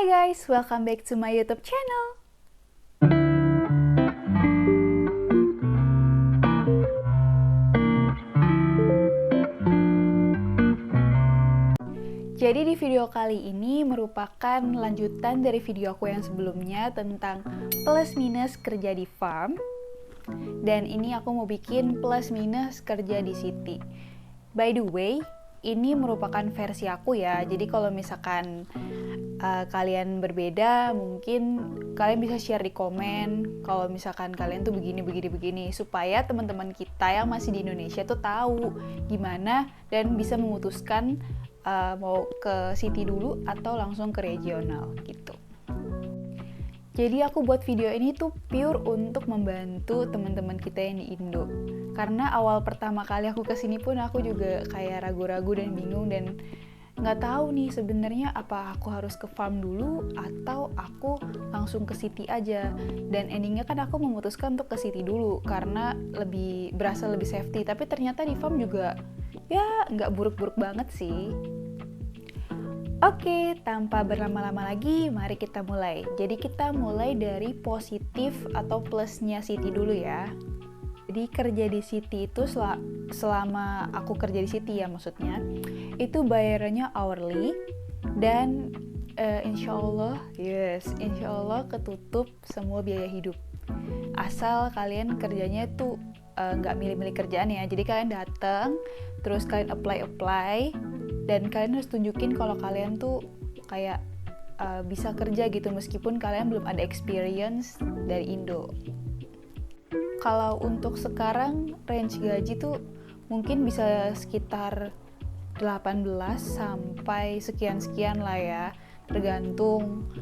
Hi guys, welcome back to my YouTube channel. Jadi di video kali ini merupakan lanjutan dari video aku yang sebelumnya tentang plus minus kerja di farm. Dan ini aku mau bikin plus minus kerja di city. By the way, ini merupakan versi aku ya. Jadi kalau misalkan kalian berbeda, mungkin kalian bisa share di komen kalau misalkan kalian tuh begini supaya teman-teman kita yang masih di Indonesia tuh tahu gimana dan bisa memutuskan mau ke city dulu atau langsung ke regional gitu. Jadi aku buat video ini tuh pure untuk membantu teman-teman kita yang di Indo. Karena awal pertama kali aku kesini pun aku juga kayak ragu-ragu dan bingung dan nggak tahu nih sebenarnya apa aku harus ke farm dulu atau aku langsung ke city aja. Dan endingnya kan aku memutuskan untuk ke city dulu karena berasa lebih safety. Tapi ternyata di farm juga ya nggak buruk-buruk banget sih. Oke, tanpa berlama-lama lagi, mari kita mulai. Jadi kita mulai dari positif atau plusnya city dulu ya. Jadi kerja di city itu selama aku kerja di city ya maksudnya, itu bayarannya hourly dan insya Allah ketutup semua biaya hidup. Asal kalian kerjanya tuh nggak milih-milih kerjaan ya. Jadi kalian datang, terus kalian apply dan kalian harus tunjukin kalau kalian tuh kayak bisa kerja gitu meskipun kalian belum ada experience dari Indo. Kalau untuk sekarang range gaji tuh mungkin bisa sekitar 18 sampai sekian-sekian lah ya, tergantung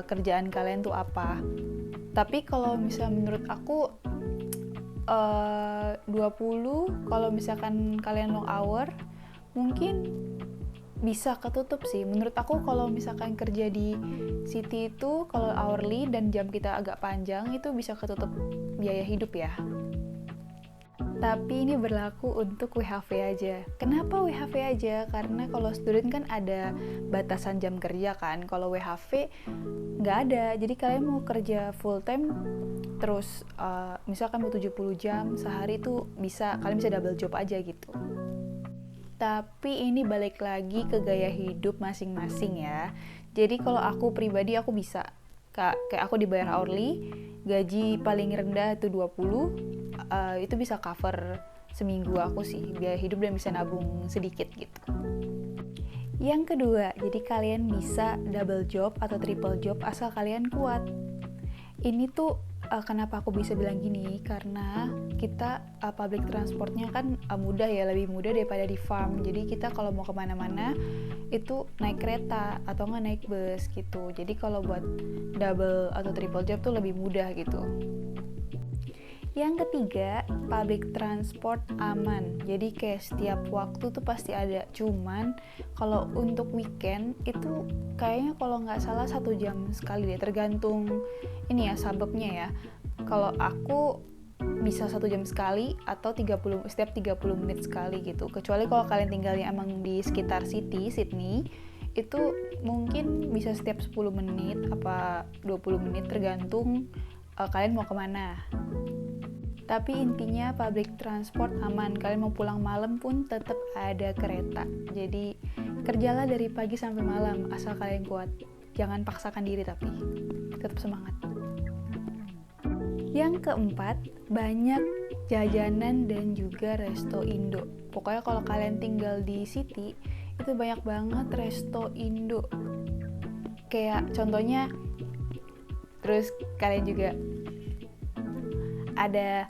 kerjaan kalian tuh apa. Tapi kalau misalnya menurut aku 20 kalau misalkan kalian long hour mungkin bisa ketutup sih. Menurut aku kalau misalkan kerja di city itu kalau hourly dan jam kita agak panjang itu bisa ketutup biaya hidup ya. Tapi ini berlaku untuk WHV aja. Kenapa WHV aja? Karena kalau student kan ada batasan jam kerja kan. Kalau WHV nggak ada. Jadi kalian mau kerja full time terus misalkan mau 70 jam sehari itu kalian bisa double job aja gitu. Tapi ini balik lagi ke gaya hidup masing-masing ya. Jadi kalau aku pribadi aku bisa kayak aku dibayar hourly, gaji paling rendah itu 20, itu bisa cover seminggu aku sih biaya hidup dan bisa nabung sedikit gitu. Yang kedua, jadi kalian bisa double job atau triple job asal kalian kuat. Ini tuh kenapa aku bisa bilang gini, karena kita public transportnya kan mudah ya, lebih mudah daripada di farm. Jadi kita kalau mau kemana-mana itu naik kereta atau nggak naik bus gitu. Jadi kalau buat double atau triple job tuh lebih mudah gitu. Yang ketiga, public transport aman. Jadi kayak setiap waktu tuh pasti ada. Cuman kalau untuk weekend itu kayaknya kalau nggak salah 1 jam sekali deh. Tergantung ini ya suburbnya ya. Kalau aku bisa 1 jam sekali atau setiap 30 menit sekali gitu. Kecuali kalau kalian tinggalnya emang di sekitar Sydney, itu mungkin bisa setiap 10 menit apa 20 menit tergantung kalian mau kemana. Tapi intinya public transport aman. Kalian mau pulang malam pun tetap ada kereta. Jadi kerjalah dari pagi sampai malam asal kalian kuat. Jangan paksakan diri tapi tetap semangat. Yang keempat, banyak jajanan dan juga resto Indo. Pokoknya kalau kalian tinggal di city itu banyak banget resto Indo. Kayak contohnya, terus kalian juga ada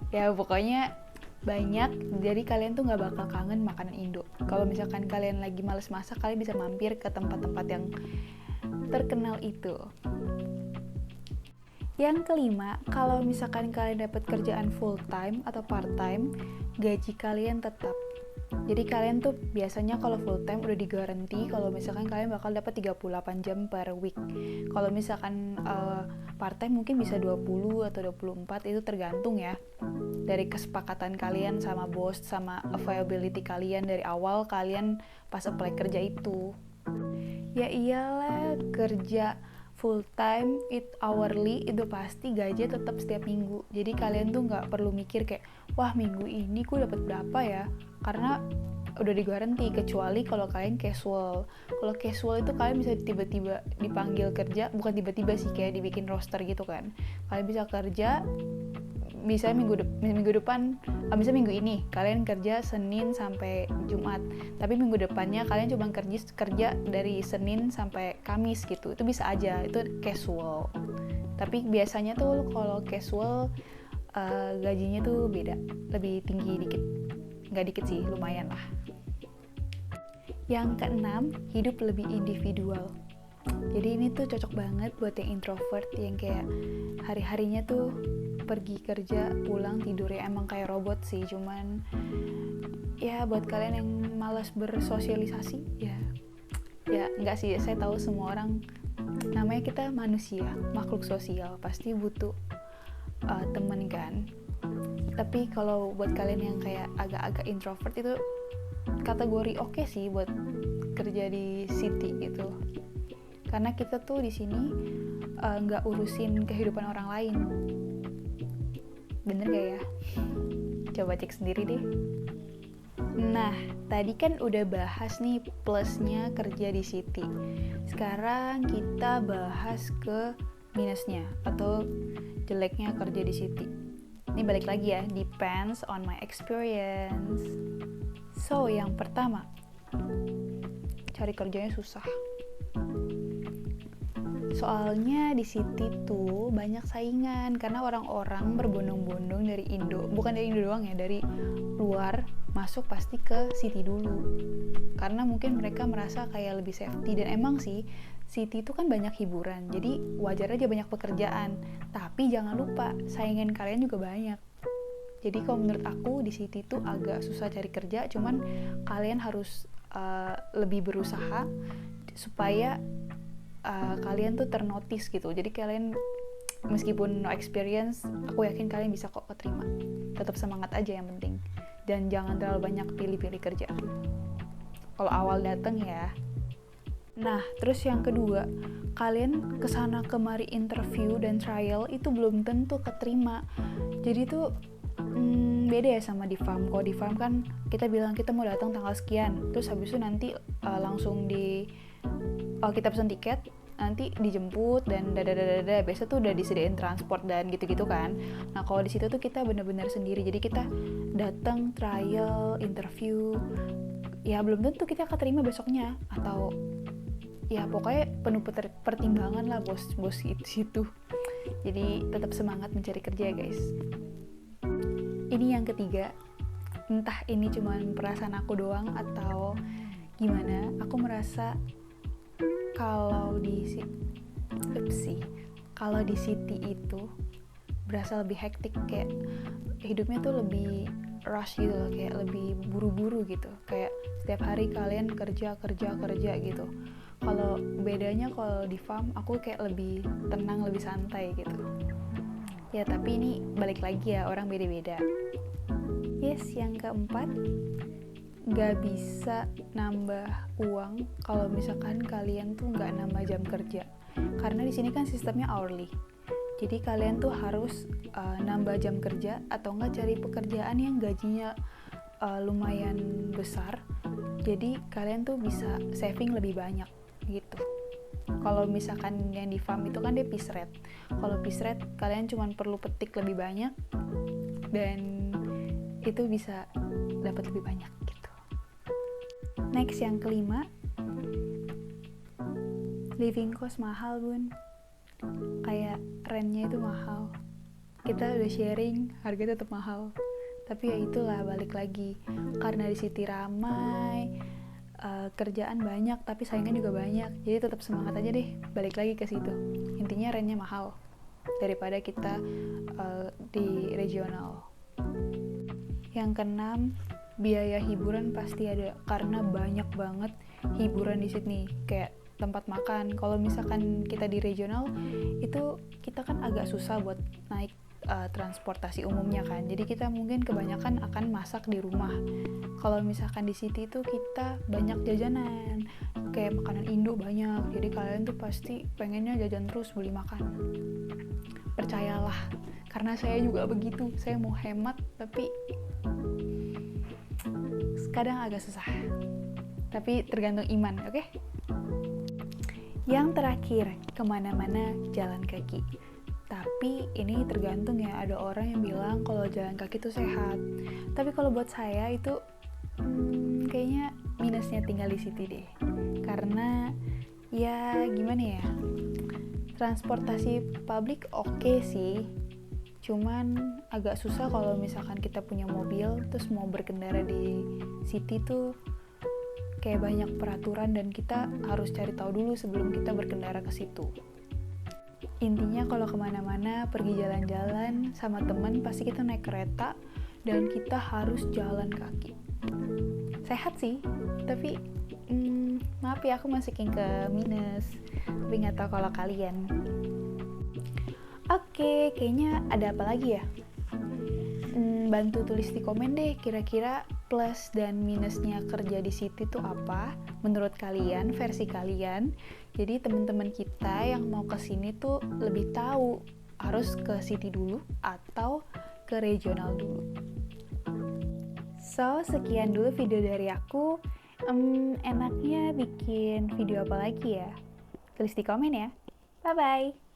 ya pokoknya banyak, jadi kalian tuh gak bakal kangen makanan Indo. Kalau misalkan kalian lagi males masak, kalian bisa mampir ke tempat-tempat yang terkenal itu. Yang kelima, kalau misalkan kalian dapat kerjaan full time atau part time, gaji kalian tetap. Jadi kalian tuh biasanya kalau full time udah digaranti kalau misalkan kalian bakal dapat 38 jam per week. Kalau misalkan part time mungkin bisa 20 atau 24, itu tergantung ya dari kesepakatan kalian sama bos, sama availability kalian dari awal kalian pas apply kerja itu. Ya iyalah, kerja full time, it hourly, itu pasti gaji tetap setiap minggu. Jadi kalian tuh nggak perlu mikir kayak, wah minggu ini gue dapat berapa ya? Karena udah digaranti, kecuali kalau kalian casual. Kalau casual itu kalian bisa tiba-tiba dipanggil kerja, bukan tiba-tiba sih, kayak dibikin roster gitu kan. Kalian bisa kerja, bisa minggu depan, bisa minggu ini kalian kerja Senin sampai Jumat, tapi minggu depannya kalian cuma kerja dari Senin sampai Kamis gitu. Itu bisa aja, itu casual. Tapi biasanya tuh kalau casual gajinya tuh beda, lebih tinggi dikit. Nggak dikit sih, lumayan lah. Yang keenam, hidup lebih individual. Jadi ini tuh cocok banget buat yang introvert, yang kayak hari-harinya tuh pergi kerja, pulang, tidur, ya emang kayak robot sih. Cuman ya buat kalian yang malas bersosialisasi, ya enggak sih, saya tahu semua orang, namanya kita manusia, makhluk sosial, pasti butuh temen kan. Tapi kalau buat kalian yang kayak agak-agak introvert, itu kategori oke sih buat kerja di city gitu. Karena kita tuh di sini nggak urusin kehidupan orang lain. Bener gak ya? Coba cek sendiri deh. Nah, tadi kan udah bahas nih plusnya kerja di city. Sekarang kita bahas ke minusnya atau jeleknya kerja di city. Ini balik lagi ya, depends on my experience. So, yang pertama, cari kerjanya susah. Soalnya di city tuh banyak saingan, karena orang-orang berbondong-bondong dari Indo, bukan dari Indo doang ya, dari luar masuk pasti ke city dulu. Karena mungkin mereka merasa kayak lebih safety, dan emang sih city itu kan banyak hiburan, jadi wajar aja banyak pekerjaan. Tapi jangan lupa saingan kalian juga banyak. Jadi kalau menurut aku di city tuh agak susah cari kerja, cuman kalian harus lebih berusaha supaya kalian tuh ternotis gitu. Jadi kalian meskipun no experience, aku yakin kalian bisa kok keterima. Tetap semangat aja yang penting, dan jangan terlalu banyak pilih-pilih kerjaan kalau awal datang ya. Nah, terus yang kedua, kalian kesana kemari interview dan trial itu belum tentu keterima. Jadi tuh beda ya sama di farm. Kalau di farm kan kita bilang kita mau datang tanggal sekian, terus habis itu nanti langsung kita pesan tiket, nanti dijemput dan dadadadada, biasa tuh udah disediain transport dan gitu-gitu kan. Nah kalau di situ tuh kita benar-benar sendiri, jadi kita datang trial, interview, ya belum tentu kita keterima besoknya, atau ya pokoknya penuh pertimbangan lah bos itu. Jadi tetap semangat mencari kerja ya guys. Ini yang ketiga, entah ini cuma perasaan aku doang atau gimana, aku merasa kalau di city itu berasa lebih hektik, kayak hidupnya tuh lebih rush gitu loh, kayak lebih buru-buru gitu, kayak setiap hari kalian kerja gitu. Kalau bedanya kalau di farm aku kayak lebih tenang, lebih santai gitu. Ya tapi ini balik lagi ya, orang beda-beda. Yes, yang keempat, gak bisa nambah uang kalau misalkan kalian tuh gak nambah jam kerja, karena di sini kan sistemnya hourly. Jadi kalian tuh harus nambah jam kerja atau enggak cari pekerjaan yang gajinya lumayan besar. Jadi kalian tuh bisa saving lebih banyak gitu. Kalau misalkan yang di farm itu kan dia piece rate. Kalau piece rate kalian cuma perlu petik lebih banyak dan itu bisa dapat lebih banyak gitu. Next yang kelima, living cost mahal bun, kayak rentnya itu mahal. Kita udah sharing, harga tetap mahal. Tapi ya itulah, balik lagi, karena di city ramai, kerjaan banyak tapi saingan juga banyak, jadi tetap semangat aja deh, balik lagi ke situ. Intinya rentnya mahal daripada kita di regional. Yang keenam, biaya hiburan pasti ada, karena banyak banget hiburan di Sydney, kayak tempat makan. Kalau misalkan kita di regional itu kita kan agak susah buat naik transportasi umumnya kan, jadi kita mungkin kebanyakan akan masak di rumah. Kalau misalkan di city itu kita banyak jajanan, kayak makanan Indo banyak, jadi kalian tuh pasti pengennya jajan terus beli makan. Percayalah, karena saya juga begitu. Saya mau hemat tapi kadang agak susah. Tapi tergantung iman, oke? Yang terakhir, kemana-mana jalan kaki. Tapi ini tergantung ya, ada orang yang bilang kalau jalan kaki itu sehat. Tapi kalau buat saya itu kayaknya minusnya tinggal di situ deh. Karena ya gimana ya, transportasi publik oke sih, cuman agak susah kalau misalkan kita punya mobil terus mau berkendara di city tuh kayak banyak peraturan dan kita harus cari tahu dulu sebelum kita berkendara ke situ. Intinya kalau kemana-mana pergi jalan-jalan sama teman pasti kita naik kereta dan kita harus jalan kaki. Sehat sih, tapi maaf ya aku masukin ke minus, tapi nggak tahu kalau kalian. Oke, kayaknya ada apa lagi ya? Bantu tulis di komen deh kira-kira plus dan minusnya kerja di city itu apa menurut kalian, versi kalian. Jadi teman-teman kita yang mau ke sini tuh lebih tahu harus ke city dulu atau ke regional dulu. So, sekian dulu video dari aku. Enaknya bikin video apa lagi ya? Tulis di komen ya. Bye-bye.